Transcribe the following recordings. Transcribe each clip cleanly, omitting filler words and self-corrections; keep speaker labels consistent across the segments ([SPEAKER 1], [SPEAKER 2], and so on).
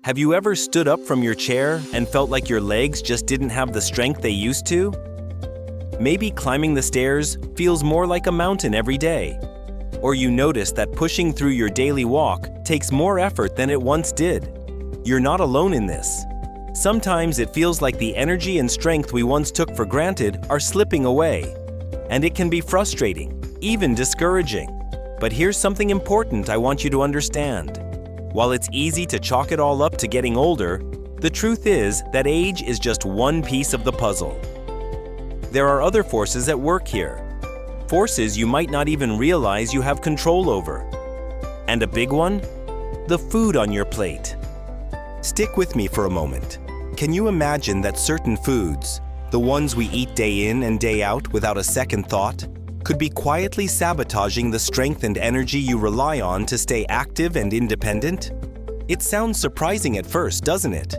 [SPEAKER 1] Have you ever stood up from your chair and felt like your legs just didn't have the strength they used to? Maybe climbing the stairs feels more like a mountain every day. Or you notice that pushing through your daily walk takes more effort than it once did. You're not alone in this. Sometimes it feels like the energy and strength we once took for granted are slipping away. And it can be frustrating, even discouraging. But here's something important I want you to understand. While it's easy to chalk it all up to getting older, the truth is that age is just one piece of the puzzle. There are other forces at work here. Forces you might not even realize you have control over. And a big one? The food on your plate. Stick with me for a moment. Can you imagine that certain foods, the ones we eat day in and day out without a second thought, could be quietly sabotaging the strength and energy you rely on to stay active and independent? It sounds surprising at first, doesn't it?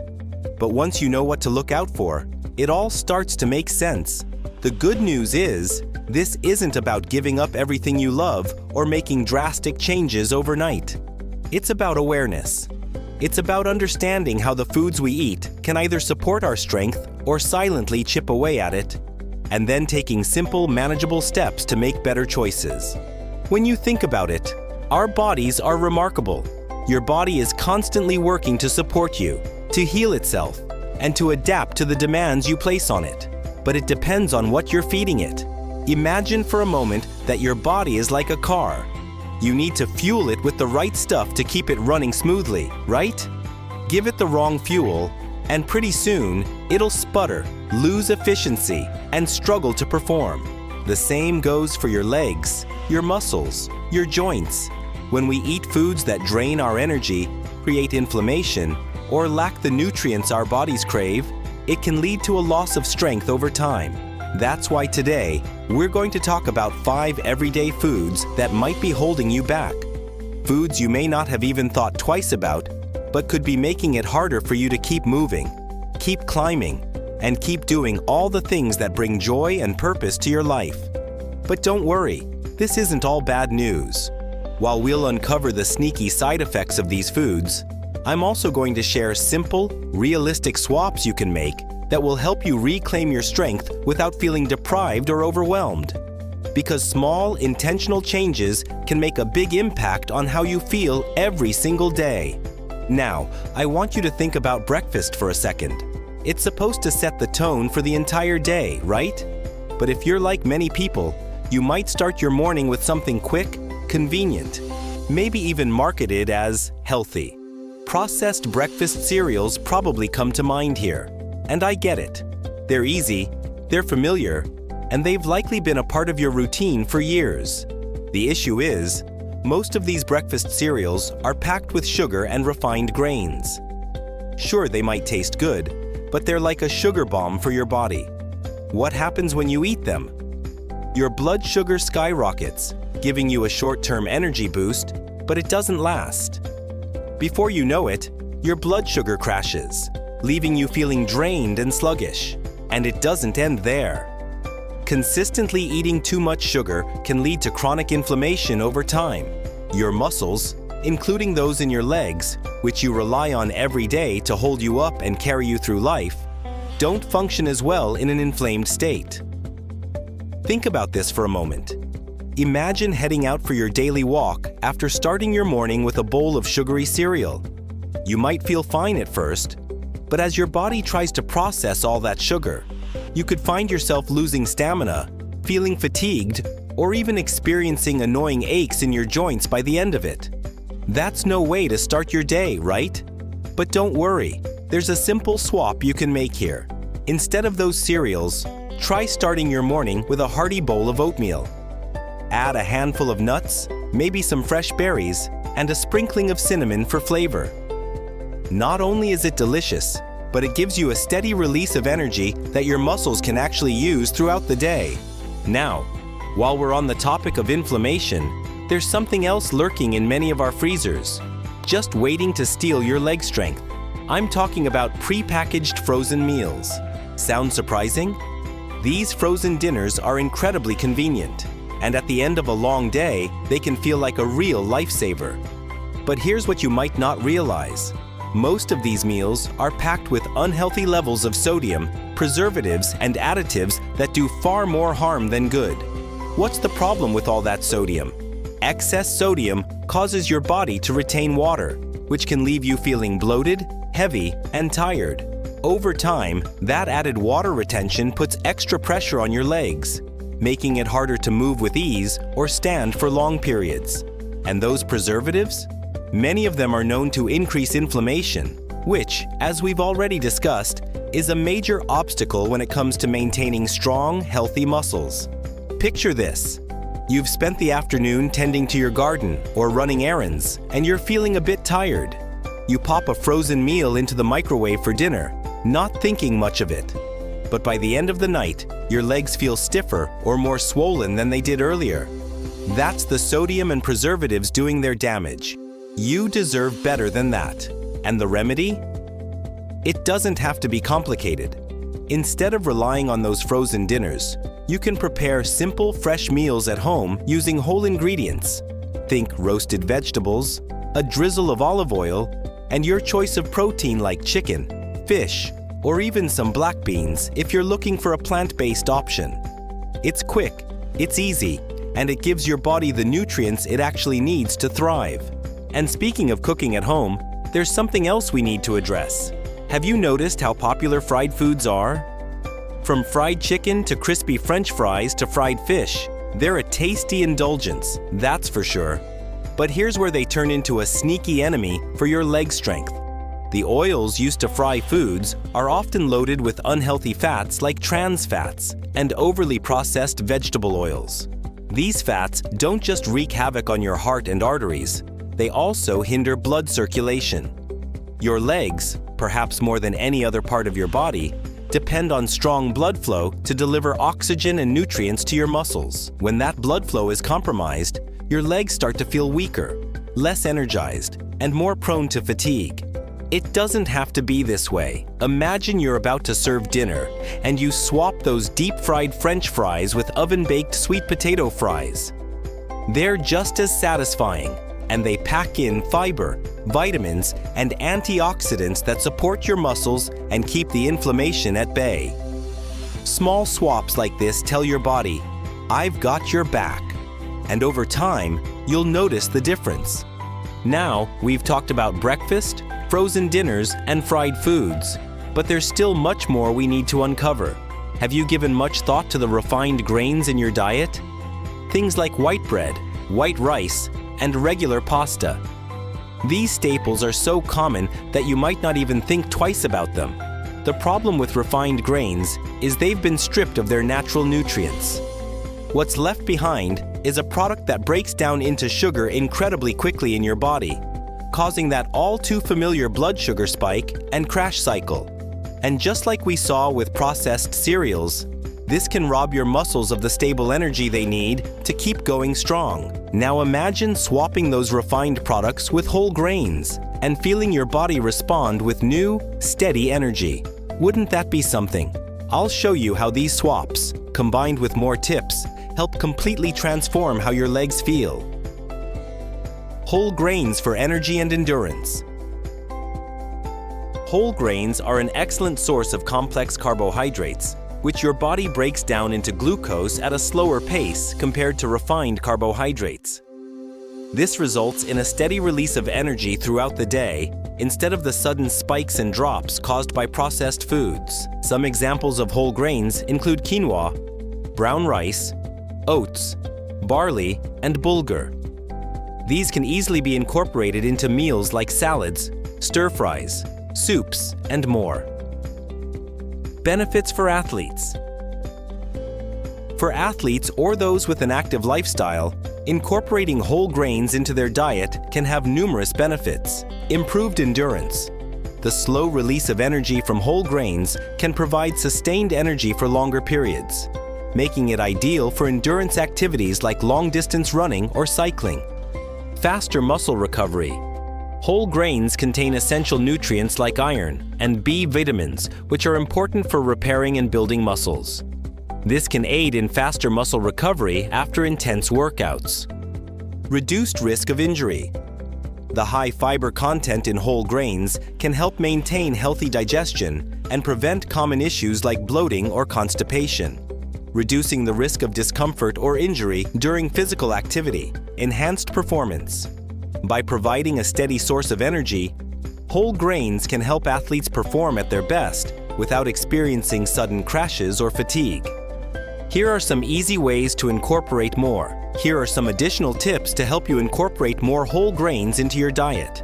[SPEAKER 1] But once you know what to look out for, it all starts to make sense. The good news is, this isn't about giving up everything you love or making drastic changes overnight. It's about awareness. It's about understanding how the foods we eat can either support our strength or silently chip away at it, and then taking simple, manageable steps to make better choices. When you think about it, our bodies are remarkable. Your body is constantly working to support you, to heal itself, and to adapt to the demands you place on it. But it depends on what you're feeding it. Imagine for a moment that your body is like a car. You need to fuel it with the right stuff to keep it running smoothly, right? Give it the wrong fuel, and pretty soon, it'll sputter, lose efficiency, and struggle to perform. The same goes for your legs, your muscles, your joints. When we eat foods that drain our energy, create inflammation, or lack the nutrients our bodies crave, it can lead to a loss of strength over time. That's why today, we're going to talk about 5 everyday foods that might be holding you back. Foods you may not have even thought twice about, but could be making it harder for you to keep moving, keep climbing, and keep doing all the things that bring joy and purpose to your life. But don't worry, this isn't all bad news. While we'll uncover the sneaky side effects of these foods, I'm also going to share simple, realistic swaps you can make that will help you reclaim your strength without feeling deprived or overwhelmed. Because small, intentional changes can make a big impact on how you feel every single day. Now, I want you to think about breakfast for a second. It's supposed to set the tone for the entire day, right? But if you're like many people, you might start your morning with something quick, convenient, maybe even marketed as healthy. Processed breakfast cereals probably come to mind here. And I get it. They're easy, they're familiar, and they've likely been a part of your routine for years. The issue is, most of these breakfast cereals are packed with sugar and refined grains. Sure, they might taste good, but they're like a sugar bomb for your body. What happens when you eat them? Your blood sugar skyrockets, giving you a short-term energy boost, but it doesn't last. Before you know it, your blood sugar crashes, leaving you feeling drained and sluggish. And it doesn't end there. Consistently eating too much sugar can lead to chronic inflammation over time. Your muscles, including those in your legs, which you rely on every day to hold you up and carry you through life, don't function as well in an inflamed state. Think about this for a moment. Imagine heading out for your daily walk after starting your morning with a bowl of sugary cereal. You might feel fine at first, but as your body tries to process all that sugar, you could find yourself losing stamina, feeling fatigued, or even experiencing annoying aches in your joints by the end of it. That's no way to start your day, right? But don't worry, there's a simple swap you can make here. Instead of those cereals, try starting your morning with a hearty bowl of oatmeal. Add a handful of nuts, maybe some fresh berries, and a sprinkling of cinnamon for flavor. Not only is it delicious, but it gives you a steady release of energy that your muscles can actually use throughout the day. Now, while we're on the topic of inflammation, there's something else lurking in many of our freezers, just waiting to steal your leg strength. I'm talking about prepackaged frozen meals. Sound surprising? These frozen dinners are incredibly convenient, and at the end of a long day, they can feel like a real lifesaver. But here's what you might not realize. Most of these meals are packed with unhealthy levels of sodium, preservatives, and additives that do far more harm than good. What's the problem with all that sodium? Excess sodium causes your body to retain water, which can leave you feeling bloated, heavy, and tired. Over time, that added water retention puts extra pressure on your legs, making it harder to move with ease or stand for long periods. And those preservatives? Many of them are known to increase inflammation, which, as we've already discussed, is a major obstacle when it comes to maintaining strong, healthy muscles. Picture this. You've spent the afternoon tending to your garden or running errands, and you're feeling a bit tired. You pop a frozen meal into the microwave for dinner, not thinking much of it. But by the end of the night, your legs feel stiffer or more swollen than they did earlier. That's the sodium and preservatives doing their damage. You deserve better than that. And the remedy? It doesn't have to be complicated. Instead of relying on those frozen dinners, you can prepare simple, fresh meals at home using whole ingredients. Think roasted vegetables, a drizzle of olive oil, and your choice of protein like chicken, fish, or even some black beans if you're looking for a plant-based option. It's quick, it's easy, and it gives your body the nutrients it actually needs to thrive. And speaking of cooking at home, there's something else we need to address. Have you noticed how popular fried foods are? From fried chicken to crispy French fries to fried fish, they're a tasty indulgence, that's for sure. But here's where they turn into a sneaky enemy for your leg strength. The oils used to fry foods are often loaded with unhealthy fats like trans fats and overly processed vegetable oils. These fats don't just wreak havoc on your heart and arteries, they also hinder blood circulation. Your legs, perhaps more than any other part of your body, depend on strong blood flow to deliver oxygen and nutrients to your muscles. When that blood flow is compromised, your legs start to feel weaker, less energized, and more prone to fatigue. It doesn't have to be this way. Imagine you're about to serve dinner, and you swap those deep-fried French fries with oven-baked sweet potato fries. They're just as satisfying, and they pack in fiber, vitamins, and antioxidants that support your muscles and keep the inflammation at bay. Small swaps like this tell your body, "I've got your back." And over time, you'll notice the difference. Now, we've talked about breakfast, frozen dinners, and fried foods, but there's still much more we need to uncover. Have you given much thought to the refined grains in your diet? Things like white bread, white rice, and regular pasta. These staples are so common that you might not even think twice about them. The problem with refined grains is they've been stripped of their natural nutrients. What's left behind is a product that breaks down into sugar incredibly quickly in your body, causing that all too familiar blood sugar spike and crash cycle. And just like we saw with processed cereals, this can rob your muscles of the stable energy they need to keep going strong. Now imagine swapping those refined products with whole grains and feeling your body respond with new, steady energy. Wouldn't that be something? I'll show you how these swaps, combined with more tips, help completely transform how your legs feel. Whole grains for energy and endurance. Whole grains are an excellent source of complex carbohydrates, which your body breaks down into glucose at a slower pace compared to refined carbohydrates. This results in a steady release of energy throughout the day instead of the sudden spikes and drops caused by processed foods. Some examples of whole grains include quinoa, brown rice, oats, barley, and bulgur. These can easily be incorporated into meals like salads, stir-fries, soups, and more. Benefits for athletes. For athletes or those with an active lifestyle, incorporating whole grains into their diet can have numerous benefits. Improved endurance. The slow release of energy from whole grains can provide sustained energy for longer periods, making it ideal for endurance activities like long-distance running or cycling. Faster muscle recovery. Whole grains contain essential nutrients like iron and B vitamins, which are important for repairing and building muscles. This can aid in faster muscle recovery after intense workouts. Reduced risk of injury. The high fiber content in whole grains can help maintain healthy digestion and prevent common issues like bloating or constipation, reducing the risk of discomfort or injury during physical activity. Enhanced performance. By providing a steady source of energy, whole grains can help athletes perform at their best without experiencing sudden crashes or fatigue. Here are some easy ways to incorporate more. Here are some additional tips to help you incorporate more whole grains into your diet.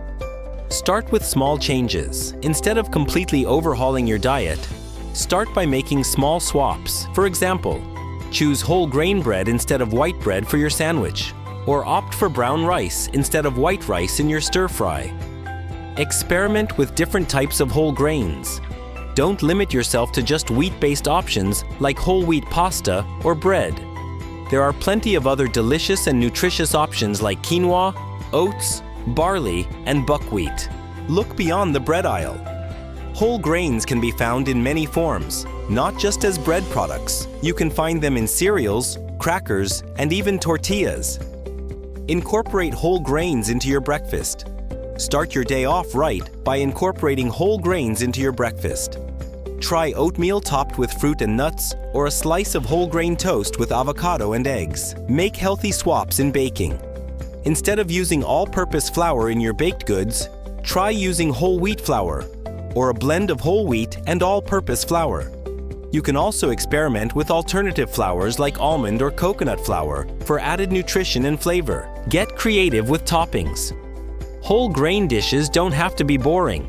[SPEAKER 1] Start with small changes. Instead of completely overhauling your diet, start by making small swaps. For example, choose whole grain bread instead of white bread for your sandwich, or opt for brown rice instead of white rice in your stir-fry. Experiment with different types of whole grains. Don't limit yourself to just wheat-based options like whole wheat pasta or bread. There are plenty of other delicious and nutritious options like quinoa, oats, barley, and buckwheat. Look beyond the bread aisle. Whole grains can be found in many forms, not just as bread products. You can find them in cereals, crackers, and even tortillas. Incorporate whole grains into your breakfast. Start your day off right by incorporating whole grains into your breakfast. Try oatmeal topped with fruit and nuts, or a slice of whole grain toast with avocado and eggs. Make healthy swaps in baking. Instead of using all-purpose flour in your baked goods, try using whole wheat flour, or a blend of whole wheat and all-purpose flour. You can also experiment with alternative flours like almond or coconut flour for added nutrition and flavor. Get creative with toppings. Whole grain dishes don't have to be boring.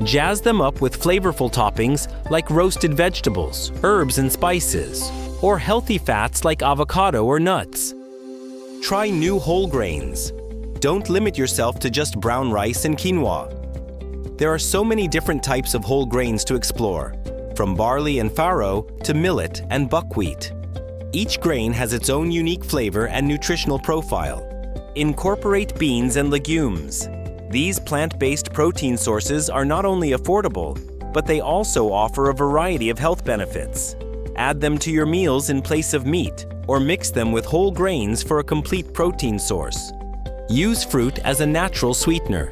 [SPEAKER 1] Jazz them up with flavorful toppings like roasted vegetables, herbs and spices, or healthy fats like avocado or nuts. Try new whole grains. Don't limit yourself to just brown rice and quinoa. There are so many different types of whole grains to explore, from barley and farro to millet and buckwheat. Each grain has its own unique flavor and nutritional profile. Incorporate beans and legumes. These plant-based protein sources are not only affordable, but they also offer a variety of health benefits. Add them to your meals in place of meat, or mix them with whole grains for a complete protein source. Use fruit as a natural sweetener.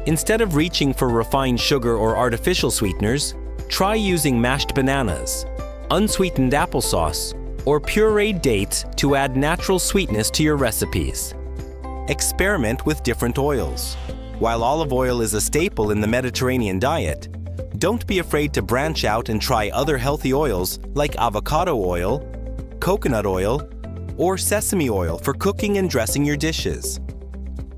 [SPEAKER 1] Instead of reaching for refined sugar or artificial sweeteners, try using mashed bananas, unsweetened applesauce, or pureed dates to add natural sweetness to your recipes. Experiment with different oils. While olive oil is a staple in the Mediterranean diet, don't be afraid to branch out and try other healthy oils like avocado oil, coconut oil, or sesame oil for cooking and dressing your dishes.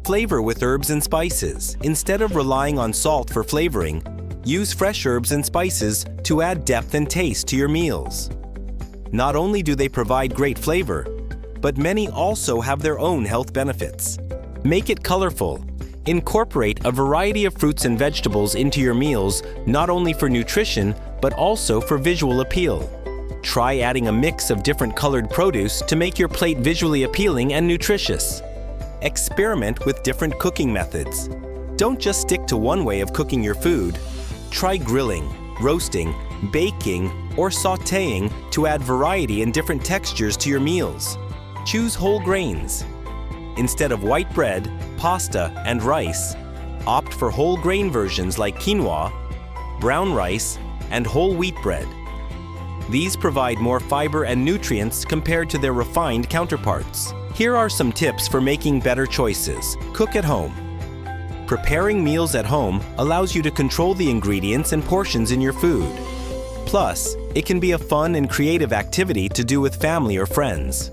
[SPEAKER 1] Flavor with herbs and spices. Instead of relying on salt for flavoring, use fresh herbs and spices to add depth and taste to your meals. Not only do they provide great flavor, but many also have their own health benefits. Make it colorful. Incorporate a variety of fruits and vegetables into your meals, not only for nutrition, but also for visual appeal. Try adding a mix of different colored produce to make your plate visually appealing and nutritious. Experiment with different cooking methods. Don't just stick to one way of cooking your food. Try grilling, roasting, baking, or sautéing to add variety and different textures to your meals. Choose whole grains. Instead of white bread, pasta, and rice, opt for whole grain versions like quinoa, brown rice, and whole wheat bread. These provide more fiber and nutrients compared to their refined counterparts. Here are some tips for making better choices. Cook at home. Preparing meals at home allows you to control the ingredients and portions in your food. Plus, it can be a fun and creative activity to do with family or friends.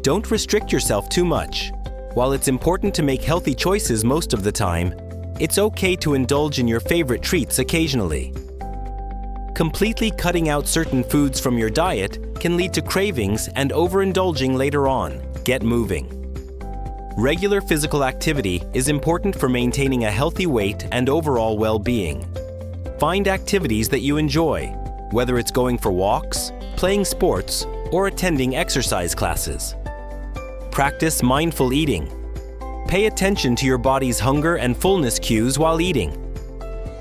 [SPEAKER 1] Don't restrict yourself too much. While it's important to make healthy choices most of the time, it's okay to indulge in your favorite treats occasionally. Completely cutting out certain foods from your diet can lead to cravings and overindulging later on. Get moving. Regular physical activity is important for maintaining a healthy weight and overall well-being. Find activities that you enjoy, whether it's going for walks, playing sports, or attending exercise classes. Practice mindful eating. Pay attention to your body's hunger and fullness cues while eating.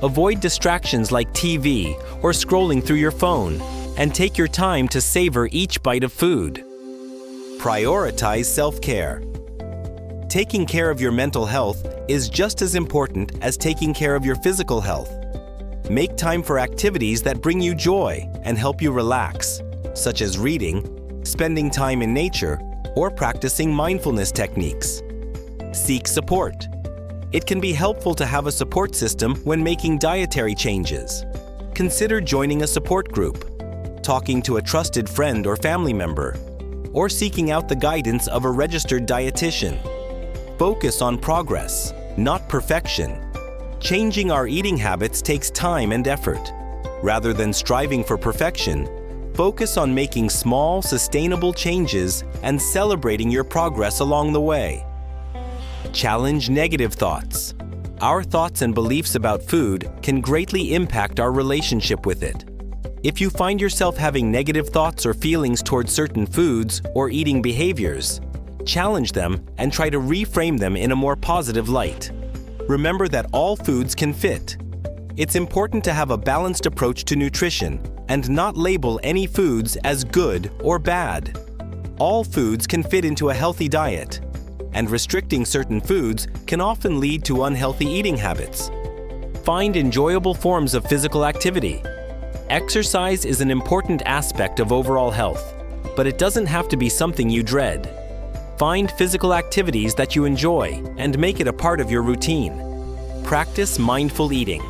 [SPEAKER 1] Avoid distractions like TV or scrolling through your phone, and take your time to savor each bite of food. Prioritize self-care. Taking care of your mental health is just as important as taking care of your physical health. Make time for activities that bring you joy and help you relax, such as reading, spending time in nature, or practicing mindfulness techniques. Seek support. It can be helpful to have a support system when making dietary changes. Consider joining a support group, talking to a trusted friend or family member, or seeking out the guidance of a registered dietitian. Focus on progress, not perfection. Changing our eating habits takes time and effort. Rather than striving for perfection, focus on making small, sustainable changes and celebrating your progress along the way. Challenge negative thoughts. Our thoughts and beliefs about food can greatly impact our relationship with it. If you find yourself having negative thoughts or feelings towards certain foods or eating behaviors, challenge them and try to reframe them in a more positive light. Remember that all foods can fit. It's important to have a balanced approach to nutrition and not label any foods as good or bad. All foods can fit into a healthy diet, and restricting certain foods can often lead to unhealthy eating habits. Find enjoyable forms of physical activity. Exercise is an important aspect of overall health, but it doesn't have to be something you dread. Find physical activities that you enjoy and make it a part of your routine. Practice mindful eating.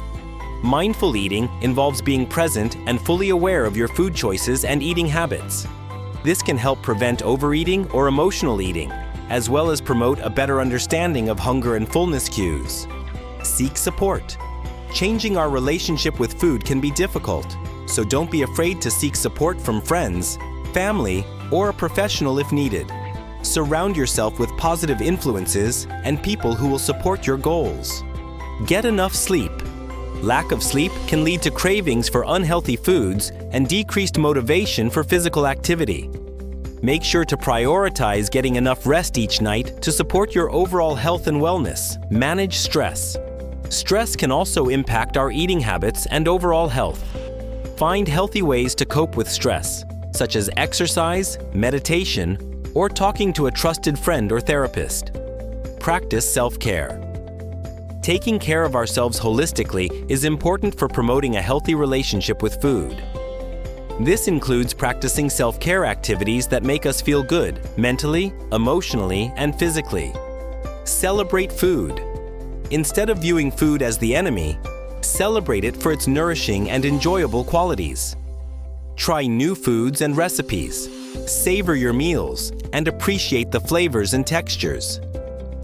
[SPEAKER 1] Mindful eating involves being present and fully aware of your food choices and eating habits. This can help prevent overeating or emotional eating, as well as promote a better understanding of hunger and fullness cues. Seek support. Changing our relationship with food can be difficult, so don't be afraid to seek support from friends, family, or a professional if needed. Surround yourself with positive influences and people who will support your goals. Get enough sleep. Lack of sleep can lead to cravings for unhealthy foods and decreased motivation for physical activity. Make sure to prioritize getting enough rest each night to support your overall health and wellness. Manage stress. Stress can also impact our eating habits and overall health. Find healthy ways to cope with stress, such as exercise, meditation, or talking to a trusted friend or therapist. Practice self-care. Taking care of ourselves holistically is important for promoting a healthy relationship with food. This includes practicing self-care activities that make us feel good mentally, emotionally, and physically. Celebrate food. Instead of viewing food as the enemy, celebrate it for its nourishing and enjoyable qualities. Try new foods and recipes. Savor your meals and appreciate the flavors and textures.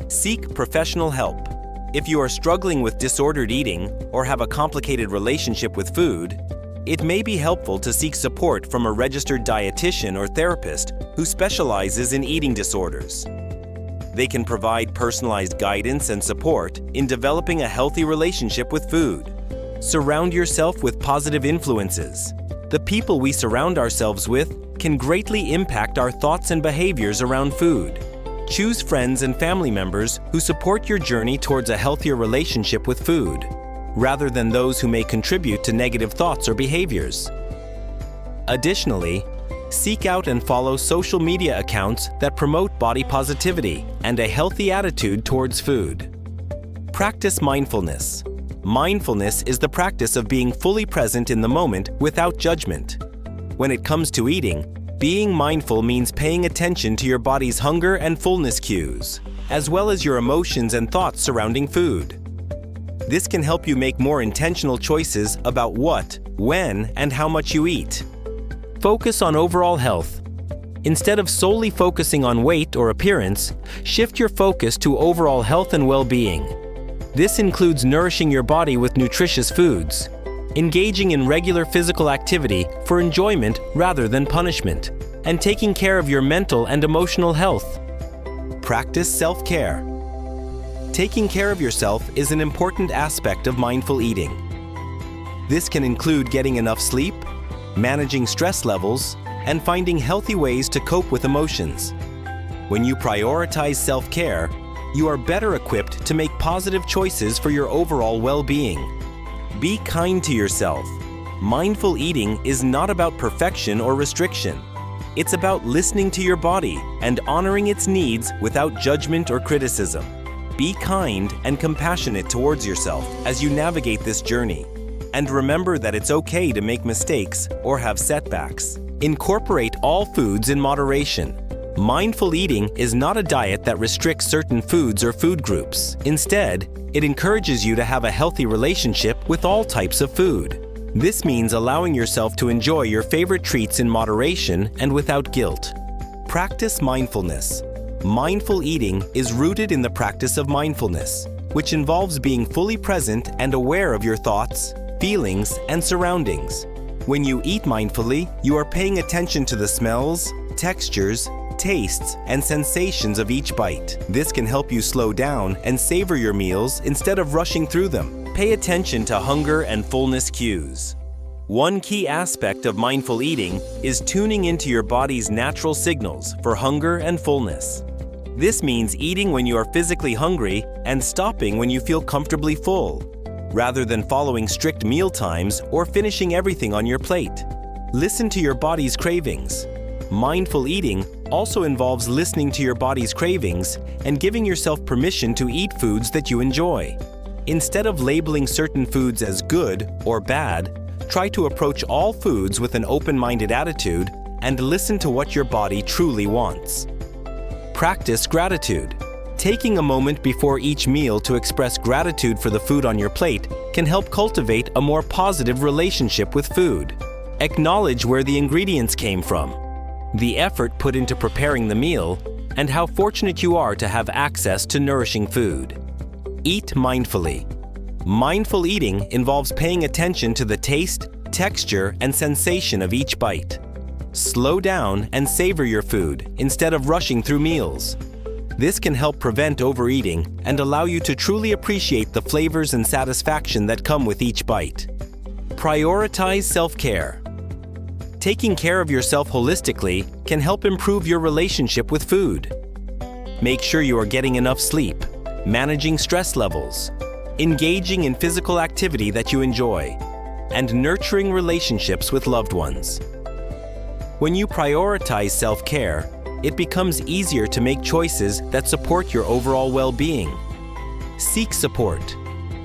[SPEAKER 1] Seek professional help. If you are struggling with disordered eating or have a complicated relationship with food, it may be helpful to seek support from a registered dietitian or therapist who specializes in eating disorders. They can provide personalized guidance and support in developing a healthy relationship with food. Surround yourself with positive influences. The people we surround ourselves with can greatly impact our thoughts and behaviors around food. Choose friends and family members who support your journey towards a healthier relationship with food, rather than those who may contribute to negative thoughts or behaviors. Additionally, seek out and follow social media accounts that promote body positivity and a healthy attitude towards food. Practice mindfulness. Mindfulness is the practice of being fully present in the moment without judgment. When it comes to eating, being mindful means paying attention to your body's hunger and fullness cues, as well as your emotions and thoughts surrounding food. This can help you make more intentional choices about what, when, and how much you eat. Focus on overall health. Instead of solely focusing on weight or appearance, shift your focus to overall health and well-being. This includes nourishing your body with nutritious foods, engaging in regular physical activity for enjoyment rather than punishment, and taking care of your mental and emotional health. Practice self-care. Taking care of yourself is an important aspect of mindful eating. This can include getting enough sleep, managing stress levels, and finding healthy ways to cope with emotions. When you prioritize self-care, you are better equipped to make positive choices for your overall well-being. Be kind to yourself. Mindful eating is not about perfection or restriction. It's about listening to your body and honoring its needs without judgment or criticism. Be kind and compassionate towards yourself as you navigate this journey. And remember that it's okay to make mistakes or have setbacks. Incorporate all foods in moderation. Mindful eating is not a diet that restricts certain foods or food groups. Instead, it encourages you to have a healthy relationship with all types of food. This means allowing yourself to enjoy your favorite treats in moderation and without guilt. Practice mindfulness. Mindful eating is rooted in the practice of mindfulness, which involves being fully present and aware of your thoughts, feelings, and surroundings. When you eat mindfully, you are paying attention to the smells, textures, tastes, and sensations of each bite. This can help you slow down and savor your meals instead of rushing through them. Pay attention to hunger and fullness cues. One key aspect of mindful eating is tuning into your body's natural signals for hunger and fullness. This means eating when you are physically hungry and stopping when you feel comfortably full, rather than following strict meal times or finishing everything on your plate. Listen to your body's cravings. Mindful eating also involves listening to your body's cravings and giving yourself permission to eat foods that you enjoy. Instead of labeling certain foods as good or bad, try to approach all foods with an open-minded attitude and listen to what your body truly wants. Practice gratitude. Taking a moment before each meal to express gratitude for the food on your plate can help cultivate a more positive relationship with food. Acknowledge where the ingredients came from, the effort put into preparing the meal, and how fortunate you are to have access to nourishing food. Eat mindfully. Mindful eating involves paying attention to the taste, texture, and sensation of each bite. Slow down and savor your food instead of rushing through meals. This can help prevent overeating and allow you to truly appreciate the flavors and satisfaction that come with each bite. Prioritize self-care. Taking care of yourself holistically can help improve your relationship with food. Make sure you are getting enough sleep, managing stress levels, engaging in physical activity that you enjoy, and nurturing relationships with loved ones. When you prioritize self-care, it becomes easier to make choices that support your overall well-being. Seek support.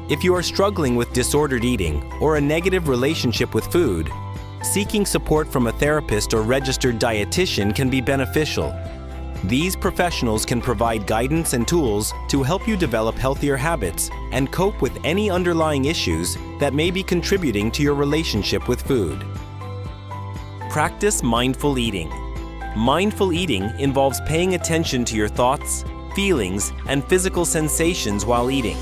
[SPEAKER 1] If you are struggling with disordered eating or a negative relationship with food, seeking support from a therapist or registered dietitian can be beneficial. These professionals can provide guidance and tools to help you develop healthier habits and cope with any underlying issues that may be contributing to your relationship with food. Practice mindful eating. Mindful eating involves paying attention to your thoughts, feelings, and physical sensations while eating.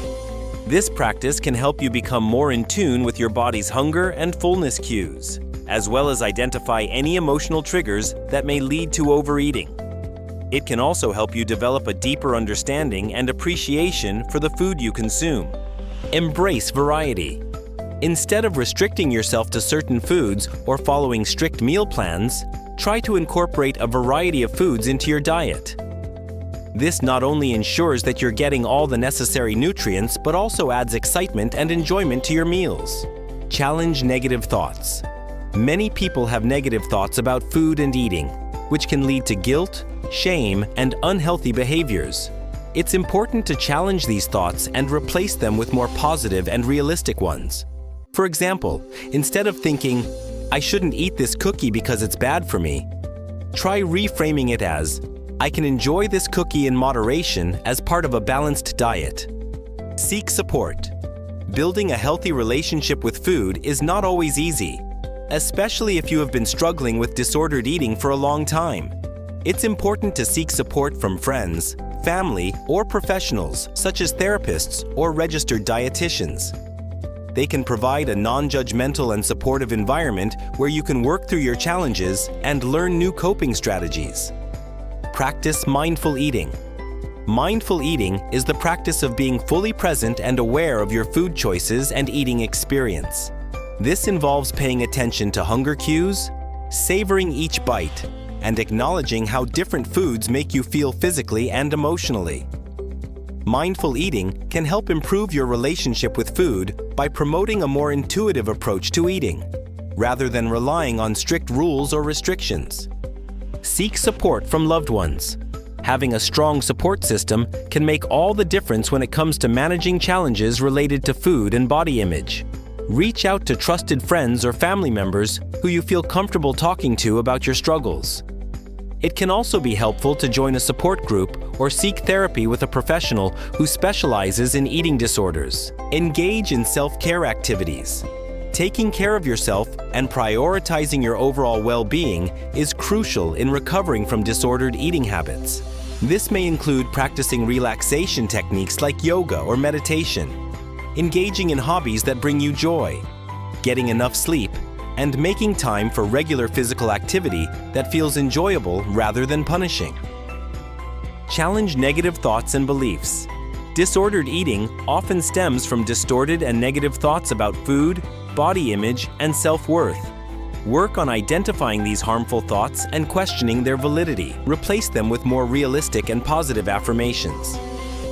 [SPEAKER 1] This practice can help you become more in tune with your body's hunger and fullness cues, as well as identify any emotional triggers that may lead to overeating. It can also help you develop a deeper understanding and appreciation for the food you consume. Embrace variety. Instead of restricting yourself to certain foods or following strict meal plans, try to incorporate a variety of foods into your diet. This not only ensures that you're getting all the necessary nutrients, but also adds excitement and enjoyment to your meals. Challenge negative thoughts. Many people have negative thoughts about food and eating, which can lead to guilt, shame, and unhealthy behaviors. It's important to challenge these thoughts and replace them with more positive and realistic ones. For example, instead of thinking, "I shouldn't eat this cookie because it's bad for me," try reframing it as, "I can enjoy this cookie in moderation as part of a balanced diet." Seek support. Building a healthy relationship with food is not always easy, especially if you have been struggling with disordered eating for a long time. It's important to seek support from friends, family, or professionals such as therapists or registered dietitians. They can provide a non-judgmental and supportive environment where you can work through your challenges and learn new coping strategies. Practice mindful eating. Mindful eating is the practice of being fully present and aware of your food choices and eating experience. This involves paying attention to hunger cues, savoring each bite, and acknowledging how different foods make you feel physically and emotionally. Mindful eating can help improve your relationship with food by promoting a more intuitive approach to eating, rather than relying on strict rules or restrictions. Seek support from loved ones. Having a strong support system can make all the difference when it comes to managing challenges related to food and body image. Reach out to trusted friends or family members who you feel comfortable talking to about your struggles. It can also be helpful to join a support group or seek therapy with a professional who specializes in eating disorders. Engage in self-care activities. Taking care of yourself and prioritizing your overall well-being is crucial in recovering from disordered eating habits. This may include practicing relaxation techniques like yoga or meditation, engaging in hobbies that bring you joy, getting enough sleep, and making time for regular physical activity that feels enjoyable rather than punishing. Challenge negative thoughts and beliefs. Disordered eating often stems from distorted and negative thoughts about food, body image, and self-worth. Work on identifying these harmful thoughts and questioning their validity. Replace them with more realistic and positive affirmations.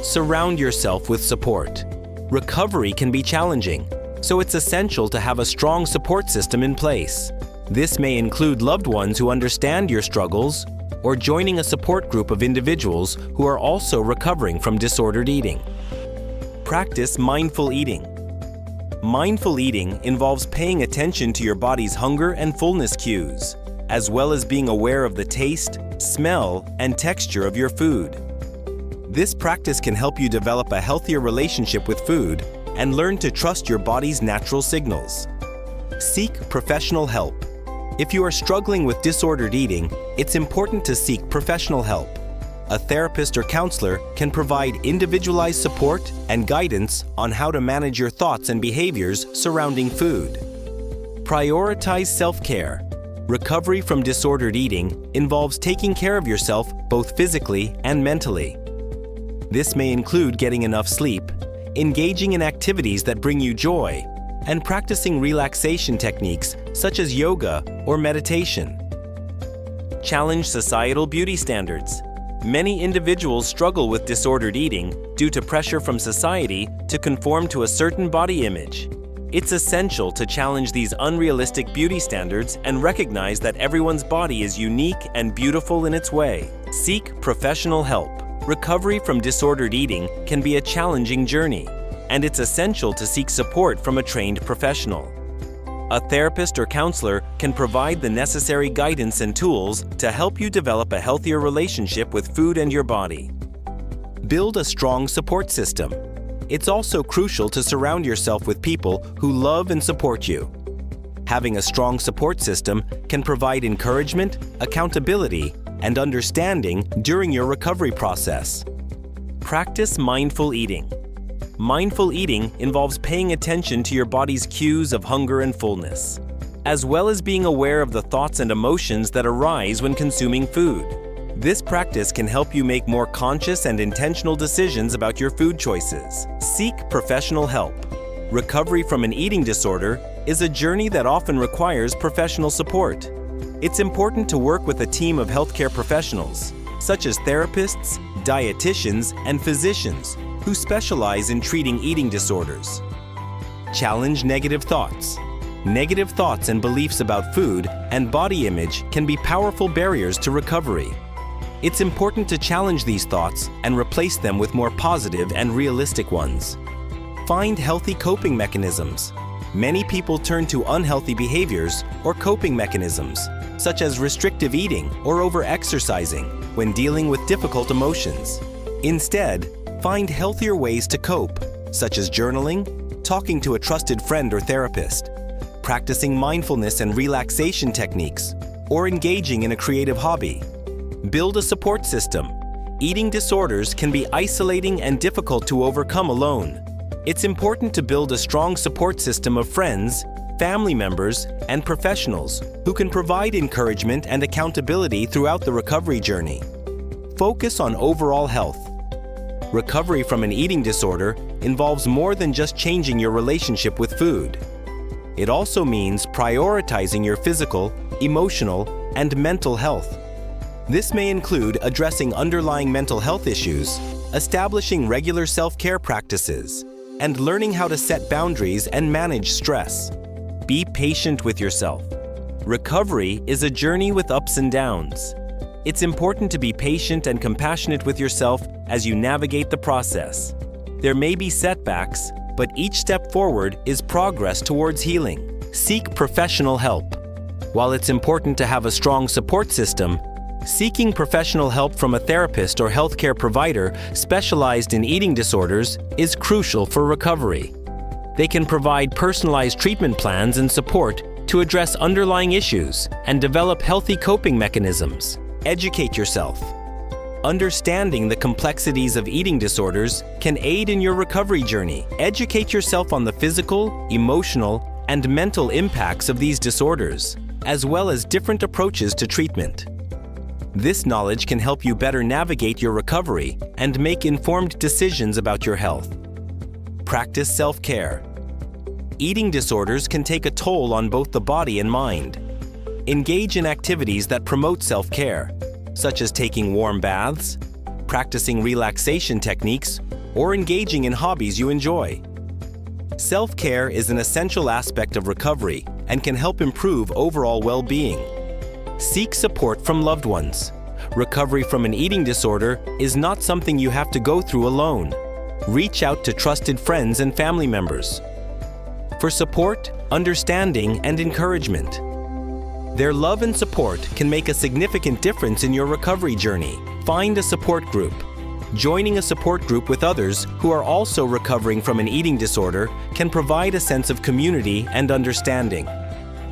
[SPEAKER 1] Surround yourself with support. Recovery can be challenging, so it's essential to have a strong support system in place. This may include loved ones who understand your struggles or joining a support group of individuals who are also recovering from disordered eating. Practice mindful eating. Mindful eating involves paying attention to your body's hunger and fullness cues, as well as being aware of the taste, smell, and texture of your food. This practice can help you develop a healthier relationship with food and learn to trust your body's natural signals. Seek professional help. If you are struggling with disordered eating, it's important to seek professional help. A therapist or counselor can provide individualized support and guidance on how to manage your thoughts and behaviors surrounding food. Prioritize self-care. Recovery from disordered eating involves taking care of yourself both physically and mentally. This may include getting enough sleep, engaging in activities that bring you joy, and practicing relaxation techniques such as yoga or meditation. Challenge societal beauty standards. Many individuals struggle with disordered eating due to pressure from society to conform to a certain body image. It's essential to challenge these unrealistic beauty standards and recognize that everyone's body is unique and beautiful in its way. Seek professional help. Recovery from disordered eating can be a challenging journey, and it's essential to seek support from a trained professional. A therapist or counselor can provide the necessary guidance and tools to help you develop a healthier relationship with food and your body. Build a strong support system. It's also crucial to surround yourself with people who love and support you. Having a strong support system can provide encouragement, accountability, and understanding during your recovery process. Practice mindful eating. Mindful eating involves paying attention to your body's cues of hunger and fullness, as well as being aware of the thoughts and emotions that arise when consuming food. This practice can help you make more conscious and intentional decisions about your food choices. Seek professional help. Recovery from an eating disorder is a journey that often requires professional support. It's important to work with a team of healthcare professionals, such as therapists, dietitians, and physicians who specialize in treating eating disorders. Challenge negative thoughts. Negative thoughts and beliefs about food and body image can be powerful barriers to recovery. It's important to challenge these thoughts and replace them with more positive and realistic ones. Find healthy coping mechanisms. Many people turn to unhealthy behaviors or coping mechanisms, such as restrictive eating or over-exercising, when dealing with difficult emotions. Instead, find healthier ways to cope, such as journaling, talking to a trusted friend or therapist, practicing mindfulness and relaxation techniques, or engaging in a creative hobby. Build a support system. Eating disorders can be isolating and difficult to overcome alone. It's important to build a strong support system of friends, family members, and professionals who can provide encouragement and accountability throughout the recovery journey. Focus on overall health. Recovery from an eating disorder involves more than just changing your relationship with food. It also means prioritizing your physical, emotional, and mental health. This may include addressing underlying mental health issues, establishing regular self-care practices, and learning how to set boundaries and manage stress. Be patient with yourself. Recovery is a journey with ups and downs. It's important to be patient and compassionate with yourself as you navigate the process. There may be setbacks, but each step forward is progress towards healing. Seek professional help. While it's important to have a strong support system, seeking professional help from a therapist or healthcare provider specialized in eating disorders is crucial for recovery. They can provide personalized treatment plans and support to address underlying issues and develop healthy coping mechanisms. Educate yourself. Understanding the complexities of eating disorders can aid in your recovery journey. Educate yourself on the physical, emotional, and mental impacts of these disorders, as well as different approaches to treatment. This knowledge can help you better navigate your recovery and make informed decisions about your health. Practice self-care. Eating disorders can take a toll on both the body and mind. Engage in activities that promote self-care, such as taking warm baths, practicing relaxation techniques, or engaging in hobbies you enjoy. Self-care is an essential aspect of recovery and can help improve overall well-being. Seek support from loved ones. Recovery from an eating disorder is not something you have to go through alone. Reach out to trusted friends and family members for support, understanding, and encouragement. Their love and support can make a significant difference in your recovery journey. Find a support group. Joining a support group with others who are also recovering from an eating disorder can provide a sense of community and understanding.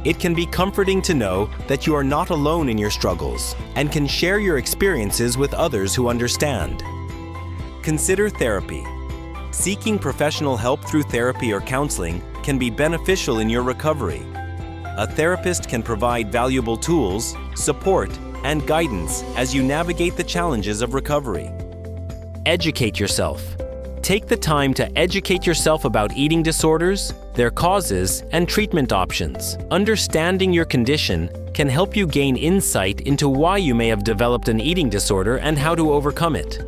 [SPEAKER 1] It can be comforting to know that you are not alone in your struggles and can share your experiences with others who understand. Consider therapy. Seeking professional help through therapy or counseling can be beneficial in your recovery. A therapist can provide valuable tools, support, and guidance as you navigate the challenges of recovery. Educate yourself. Take the time to educate yourself about eating disorders, their causes, and treatment options. Understanding your condition can help you gain insight into why you may have developed an eating disorder and how to overcome it.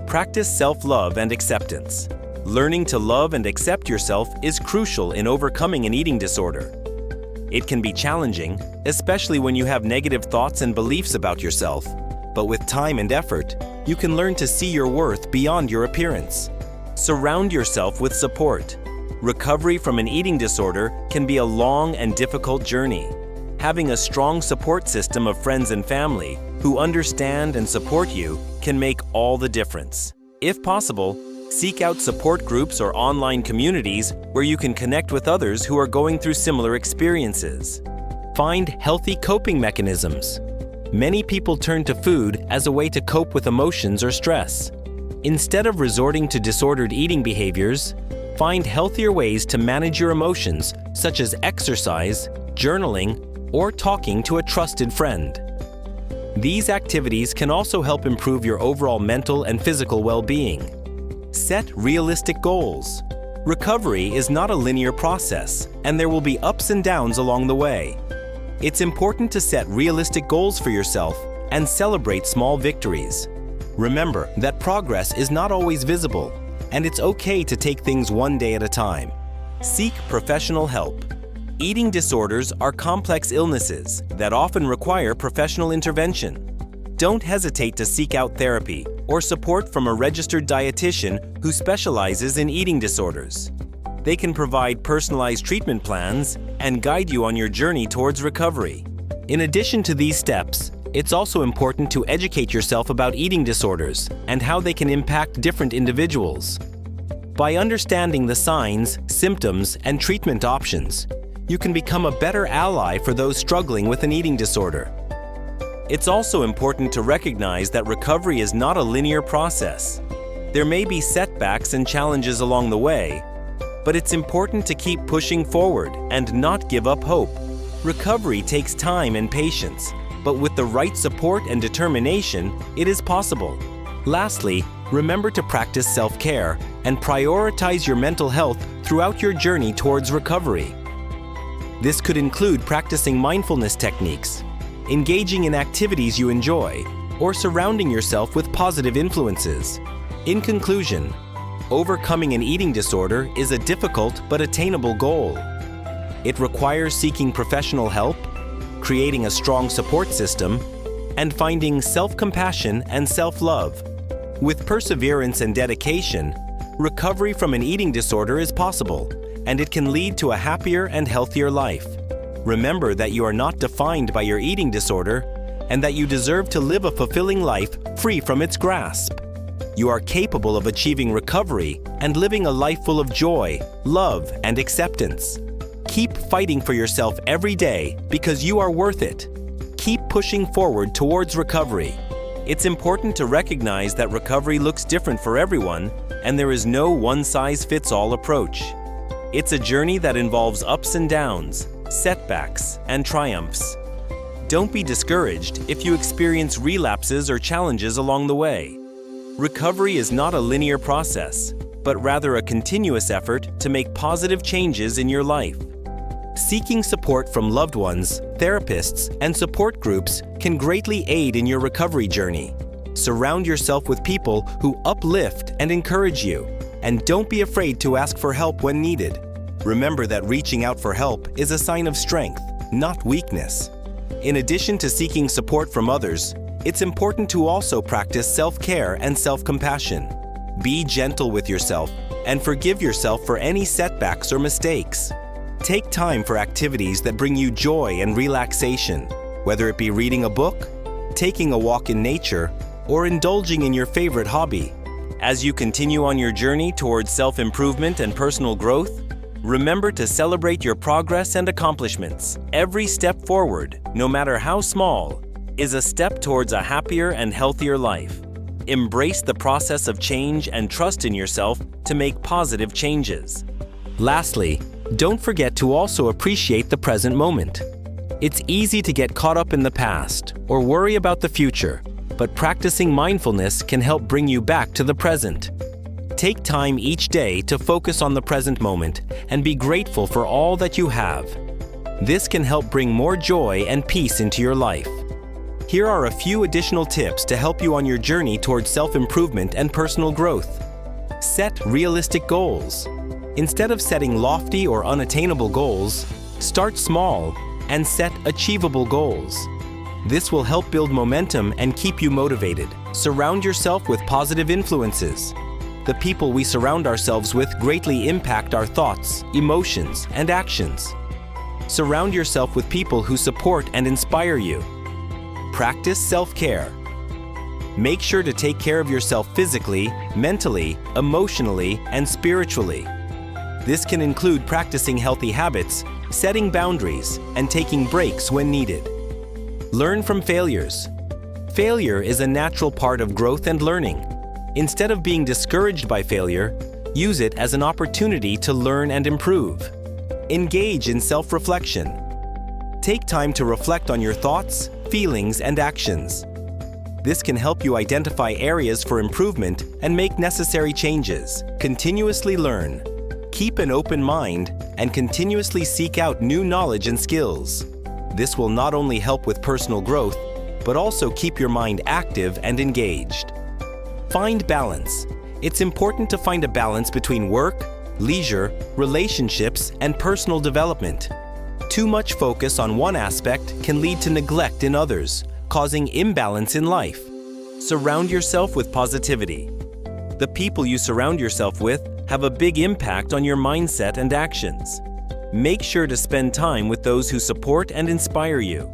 [SPEAKER 1] Practice self-love and acceptance. Learning to love and accept yourself is crucial in overcoming an eating disorder. It can be challenging, especially when you have negative thoughts and beliefs about yourself, but with time and effort, you can learn to see your worth beyond your appearance. Surround yourself with support. Recovery from an eating disorder can be a long and difficult journey. Having a strong support system of friends and family who understand and support you can make all the difference. If possible, seek out support groups or online communities where you can connect with others who are going through similar experiences. Find healthy coping mechanisms. Many people turn to food as a way to cope with emotions or stress. Instead of resorting to disordered eating behaviors, find healthier ways to manage your emotions, such as exercise, journaling, or talking to a trusted friend. These activities can also help improve your overall mental and physical well-being. Set realistic goals. Recovery is not a linear process, and there will be ups and downs along the way. It's important to set realistic goals for yourself and celebrate small victories. Remember that progress is not always visible, and it's okay to take things one day at a time. Seek professional help. Eating disorders are complex illnesses that often require professional intervention. Don't hesitate to seek out therapy or support from a registered dietitian who specializes in eating disorders. They can provide personalized treatment plans and guide you on your journey towards recovery. In addition to these steps, it's also important to educate yourself about eating disorders and how they can impact different individuals. By understanding the signs, symptoms, and treatment options, you can become a better ally for those struggling with an eating disorder. It's also important to recognize that recovery is not a linear process. There may be setbacks and challenges along the way, but it's important to keep pushing forward and not give up hope. Recovery takes time and patience, but with the right support and determination, it is possible. Lastly, remember to practice self-care and prioritize your mental health throughout your journey towards recovery. This could include practicing mindfulness techniques, engaging in activities you enjoy, or surrounding yourself with positive influences. In conclusion, overcoming an eating disorder is a difficult but attainable goal. It requires seeking professional help, creating a strong support system, and finding self-compassion and self-love. With perseverance and dedication, recovery from an eating disorder is possible, and it can lead to a happier and healthier life. Remember that you are not defined by your eating disorder and that you deserve to live a fulfilling life free from its grasp. You are capable of achieving recovery and living a life full of joy, love, and acceptance. Keep fighting for yourself every day because you are worth it. Keep pushing forward towards recovery. It's important to recognize that recovery looks different for everyone, and there is no one-size-fits-all approach. It's a journey that involves ups and downs, setbacks, and triumphs. Don't be discouraged if you experience relapses or challenges along the way. Recovery is not a linear process, but rather a continuous effort to make positive changes in your life. Seeking support from loved ones, therapists, and support groups can greatly aid in your recovery journey. Surround yourself with people who uplift and encourage you, and don't be afraid to ask for help when needed. Remember that reaching out for help is a sign of strength, not weakness. In addition to seeking support from others, it's important to also practice self-care and self-compassion. Be gentle with yourself and forgive yourself for any setbacks or mistakes. Take time for activities that bring you joy and relaxation, whether it be reading a book, taking a walk in nature, or indulging in your favorite hobby. As you continue on your journey towards self-improvement and personal growth, remember to celebrate your progress and accomplishments. Every step forward, no matter how small, is a step towards a happier and healthier life. Embrace the process of change and trust in yourself to make positive changes. Lastly, don't forget to also appreciate the present moment. It's easy to get caught up in the past or worry about the future, but practicing mindfulness can help bring you back to the present. Take time each day to focus on the present moment and be grateful for all that you have. This can help bring more joy and peace into your life. Here are a few additional tips to help you on your journey towards self-improvement and personal growth. Set realistic goals. Instead of setting lofty or unattainable goals, start small and set achievable goals. This will help build momentum and keep you motivated. Surround yourself with positive influences. The people we surround ourselves with greatly impact our thoughts, emotions, and actions. Surround yourself with people who support and inspire you. Practice self-care. Make sure to take care of yourself physically, mentally, emotionally, and spiritually. This can include practicing healthy habits, setting boundaries, and taking breaks when needed. Learn from failures. Failure is a natural part of growth and learning. Instead of being discouraged by failure, use it as an opportunity to learn and improve. Engage in self-reflection. Take time to reflect on your thoughts, feelings, and actions. This can help you identify areas for improvement and make necessary changes. Continuously learn. Keep an open mind and continuously seek out new knowledge and skills. This will not only help with personal growth, but also keep your mind active and engaged. Find balance. It's important to find a balance between work, leisure, relationships, and personal development. Too much focus on one aspect can lead to neglect in others, causing imbalance in life. Surround yourself with positivity. The people you surround yourself with have a big impact on your mindset and actions. Make sure to spend time with those who support and inspire you.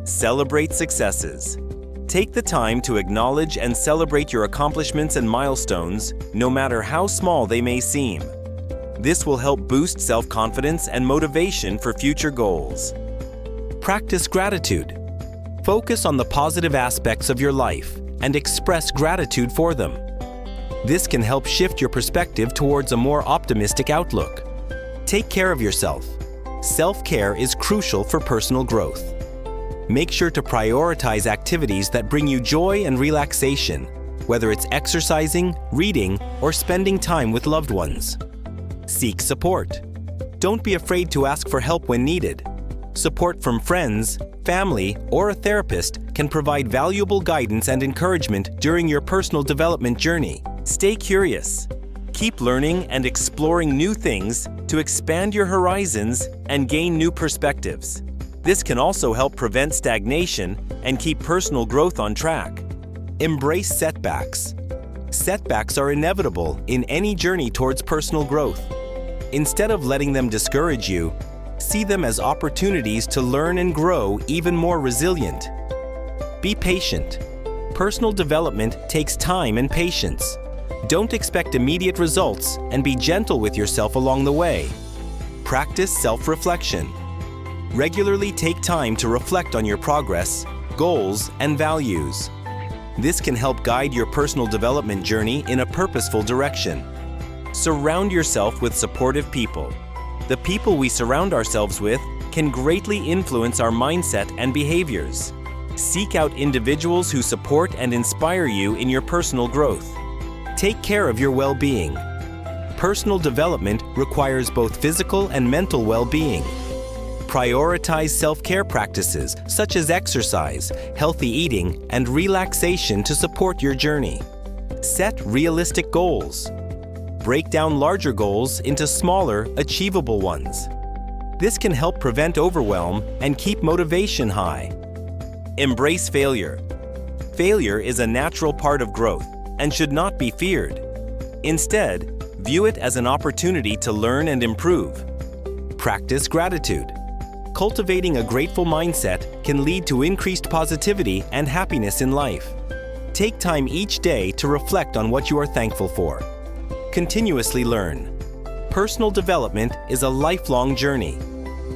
[SPEAKER 1] Celebrate successes. Take the time to acknowledge and celebrate your accomplishments and milestones, no matter how small they may seem. This will help boost self-confidence and motivation for future goals. Practice gratitude. Focus on the positive aspects of your life and express gratitude for them. This can help shift your perspective towards a more optimistic outlook. Take care of yourself. Self-care is crucial for personal growth. Make sure to prioritize activities that bring you joy and relaxation, whether it's exercising, reading, or spending time with loved ones. Seek support. Don't be afraid to ask for help when needed. Support from friends, family, or a therapist can provide valuable guidance and encouragement during your personal development journey. Stay curious. Keep learning and exploring new things to expand your horizons and gain new perspectives. This can also help prevent stagnation and keep personal growth on track. Embrace setbacks. Setbacks are inevitable in any journey towards personal growth. Instead of letting them discourage you, see them as opportunities to learn and grow even more resilient. Be patient. Personal development takes time and patience. Don't expect immediate results and be gentle with yourself along the way. Practice self-reflection. Regularly take time to reflect on your progress, goals, and values. This can help guide your personal development journey in a purposeful direction. Surround yourself with supportive people. The people we surround ourselves with can greatly influence our mindset and behaviors. Seek out individuals who support and inspire you in your personal growth. Take care of your well-being. Personal development requires both physical and mental well-being. Prioritize self-care practices such as exercise, healthy eating, and relaxation to support your journey. Set realistic goals. Break down larger goals into smaller, achievable ones. This can help prevent overwhelm and keep motivation high. Embrace failure. Failure is a natural part of growth and should not be feared. Instead, view it as an opportunity to learn and improve. Practice gratitude. Cultivating a grateful mindset can lead to increased positivity and happiness in life. Take time each day to reflect on what you are thankful for. Continuously learn. Personal development is a lifelong journey.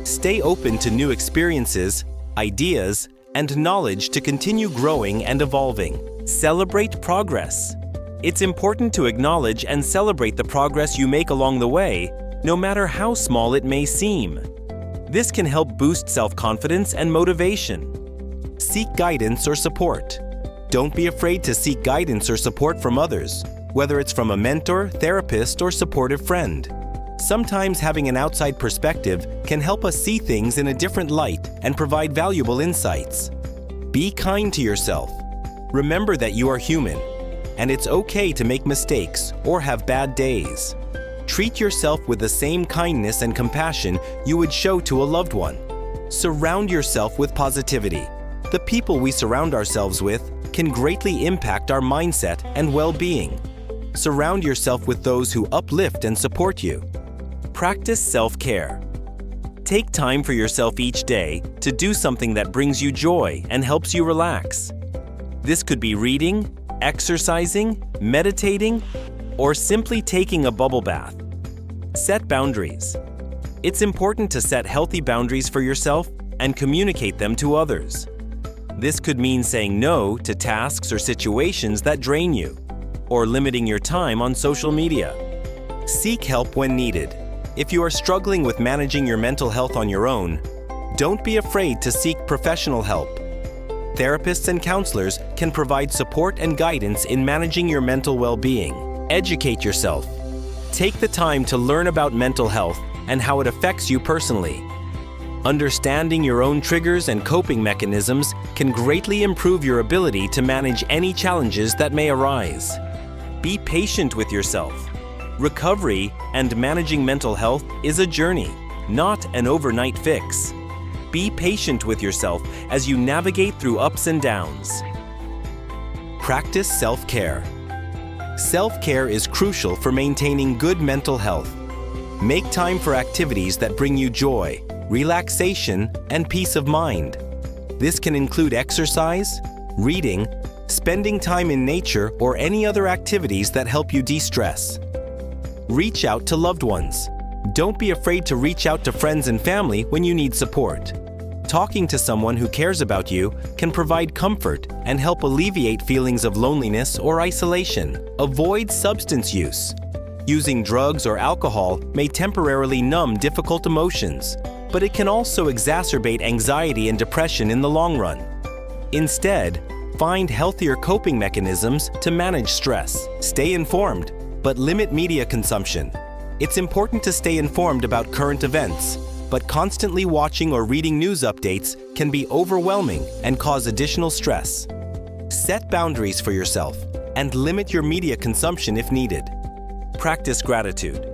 [SPEAKER 1] Stay open to new experiences, ideas, and knowledge to continue growing and evolving. Celebrate progress. It's important to acknowledge and celebrate the progress you make along the way, no matter how small it may seem. This can help boost self-confidence and motivation. Seek guidance or support. Don't be afraid to seek guidance or support from others, whether it's from a mentor, therapist, or supportive friend. Sometimes having an outside perspective can help us see things in a different light and provide valuable insights. Be kind to yourself. Remember that you are human, and it's okay to make mistakes or have bad days. Treat yourself with the same kindness and compassion you would show to a loved one. Surround yourself with positivity. The people we surround ourselves with can greatly impact our mindset and well-being. Surround yourself with those who uplift and support you. Practice self-care. Take time for yourself each day to do something that brings you joy and helps you relax. This could be reading, exercising, meditating, or simply taking a bubble bath. Set boundaries. It's important to set healthy boundaries for yourself and communicate them to others. This could mean saying no to tasks or situations that drain you, or limiting your time on social media. Seek help when needed. If you are struggling with managing your mental health on your own, don't be afraid to seek professional help. Therapists and counselors can provide support and guidance in managing your mental well-being. Educate yourself. Take the time to learn about mental health and how it affects you personally. Understanding your own triggers and coping mechanisms can greatly improve your ability to manage any challenges that may arise. Be patient with yourself. Recovery and managing mental health is a journey, not an overnight fix. Be patient with yourself as you navigate through ups and downs. Practice self-care. Self-care is crucial for maintaining good mental health. Make time for activities that bring you joy, relaxation, and peace of mind. This can include exercise, reading, spending time in nature, or any other activities that help you de-stress. Reach out to loved ones. Don't be afraid to reach out to friends and family when you need support. Talking to someone who cares about you can provide comfort and help alleviate feelings of loneliness or isolation. Avoid substance use. Using drugs or alcohol may temporarily numb difficult emotions, but it can also exacerbate anxiety and depression in the long run. Instead, find healthier coping mechanisms to manage stress. Stay informed, but limit media consumption. It's important to stay informed about current events, but constantly watching or reading news updates can be overwhelming and cause additional stress. Set boundaries for yourself and limit your media consumption if needed. Practice gratitude.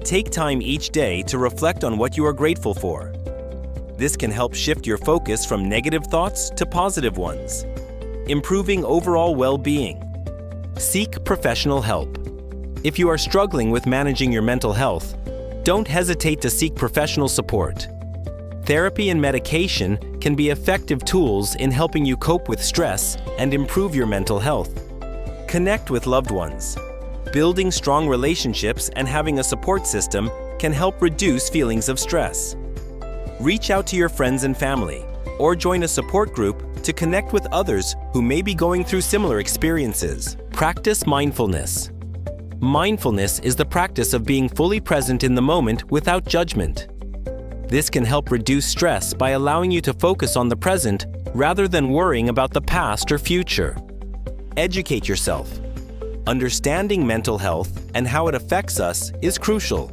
[SPEAKER 1] Take time each day to reflect on what you are grateful for. This can help shift your focus from negative thoughts to positive ones, improving overall well-being. Seek professional help. If you are struggling with managing your mental health, don't hesitate to seek professional support. Therapy and medication can be effective tools in helping you cope with stress and improve your mental health. Connect with loved ones. Building strong relationships and having a support system can help reduce feelings of stress. Reach out to your friends and family, or join a support group to connect with others who may be going through similar experiences. Practice mindfulness. Mindfulness is the practice of being fully present in the moment without judgment. This can help reduce stress by allowing you to focus on the present rather than worrying about the past or future. Educate yourself. Understanding mental health and how it affects us is crucial.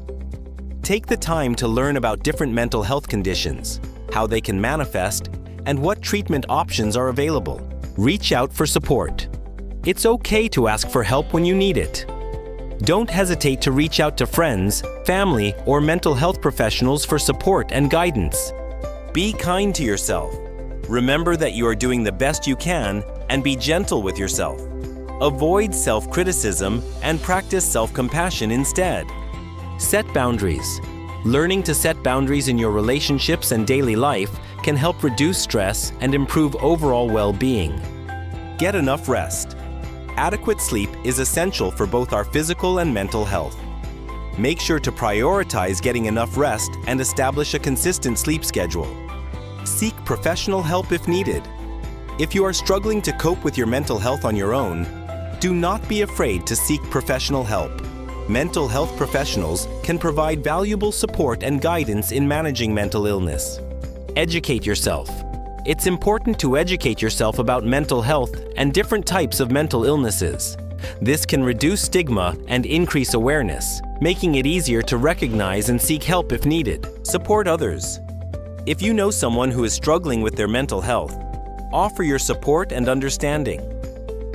[SPEAKER 1] Take the time to learn about different mental health conditions, how they can manifest, and what treatment options are available. Reach out for support. It's okay to ask for help when you need it. Don't hesitate to reach out to friends, family, or mental health professionals for support and guidance. Be kind to yourself. Remember that you are doing the best you can and be gentle with yourself. Avoid self-criticism and practice self-compassion instead. Set boundaries. Learning to set boundaries in your relationships and daily life can help reduce stress and improve overall well-being. Get enough rest. Adequate sleep is essential for both our physical and mental health. Make sure to prioritize getting enough rest and establish a consistent sleep schedule. Seek professional help if needed. If you are struggling to cope with your mental health on your own, do not be afraid to seek professional help. Mental health professionals can provide valuable support and guidance in managing mental illness. Educate yourself. It's important to educate yourself about mental health and different types of mental illnesses. This can reduce stigma and increase awareness, making it easier to recognize and seek help if needed. Support others. If you know someone who is struggling with their mental health, offer your support and understanding.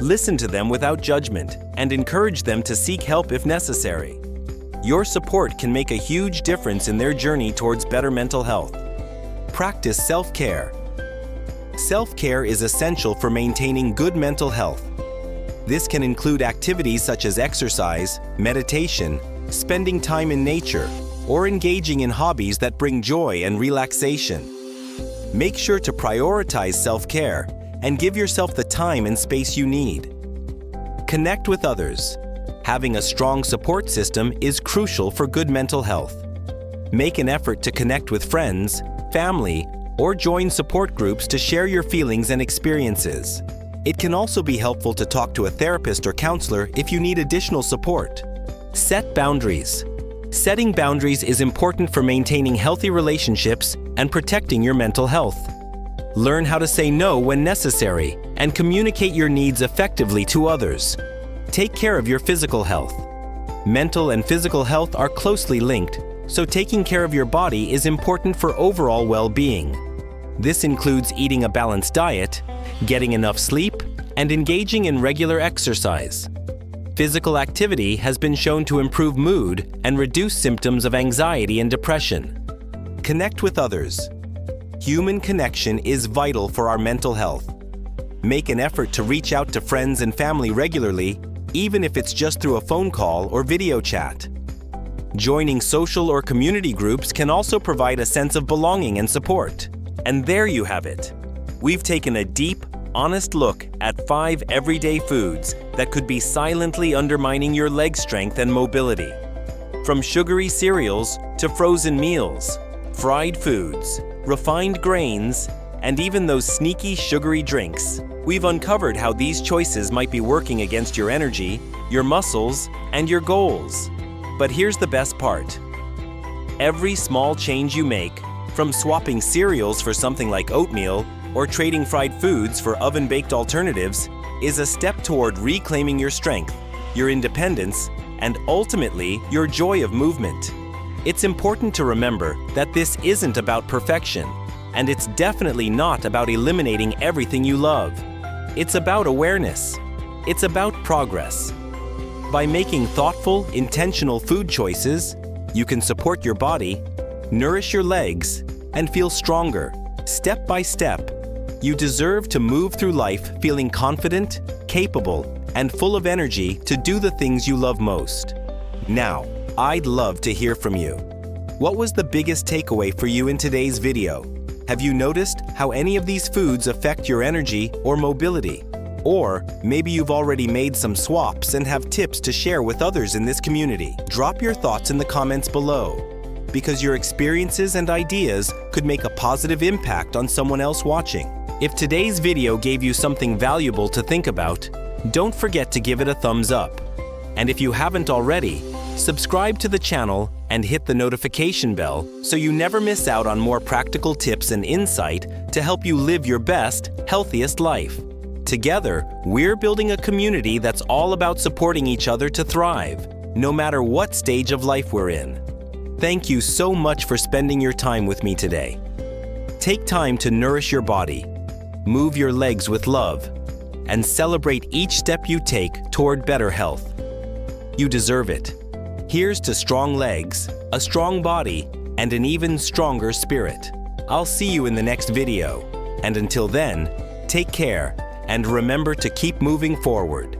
[SPEAKER 1] Listen to them without judgment and encourage them to seek help if necessary. Your support can make a huge difference in their journey towards better mental health. Practice self-care. Self-care is essential for maintaining good mental health. This can include activities such as exercise, meditation, spending time in nature, or engaging in hobbies that bring joy and relaxation. Make sure to prioritize self-care and give yourself the time and space you need. Connect with others. Having a strong support system is crucial for good mental health. Make an effort to connect with friends, family, or join support groups to share your feelings and experiences. It can also be helpful to talk to a therapist or counselor if you need additional support. Set boundaries. Setting boundaries is important for maintaining healthy relationships and protecting your mental health. Learn how to say no when necessary and communicate your needs effectively to others. Take care of your physical health. Mental and physical health are closely linked, so taking care of your body is important for overall well-being. This includes eating a balanced diet, getting enough sleep, and engaging in regular exercise. Physical activity has been shown to improve mood and reduce symptoms of anxiety and depression. Connect with others. Human connection is vital for our mental health. Make an effort to reach out to friends and family regularly, even if it's just through a phone call or video chat. Joining social or community groups can also provide a sense of belonging and support. And there you have it. We've taken a deep, honest look at 5 everyday foods that could be silently undermining your leg strength and mobility. From sugary cereals to frozen meals, fried foods, refined grains, and even those sneaky sugary drinks, we've uncovered how these choices might be working against your energy, your muscles, and your goals. But here's the best part. Every small change you make, from swapping cereals for something like oatmeal or trading fried foods for oven-baked alternatives, is a step toward reclaiming your strength, your independence, and ultimately your joy of movement. It's important to remember that this isn't about perfection, and it's definitely not about eliminating everything you love. It's about awareness. It's about progress. By making thoughtful, intentional food choices, you can support your body, nourish your legs, and feel stronger, step by step. You deserve to move through life feeling confident, capable, and full of energy to do the things you love most. Now, I'd love to hear from you. What was the biggest takeaway for you in today's video? Have you noticed how any of these foods affect your energy or mobility? Or maybe you've already made some swaps and have tips to share with others in this community. Drop your thoughts in the comments below, because your experiences and ideas could make a positive impact on someone else watching. If today's video gave you something valuable to think about, don't forget to give it a thumbs up. And if you haven't already, subscribe to the channel and hit the notification bell so you never miss out on more practical tips and insight to help you live your best, healthiest life. Together, we're building a community that's all about supporting each other to thrive, no matter what stage of life we're in. Thank you so much for spending your time with me today. Take time to nourish your body, move your legs with love, and celebrate each step you take toward better health. You deserve it. Here's to strong legs, a strong body, and an even stronger spirit. I'll see you in the next video. And until then, take care and remember to keep moving forward.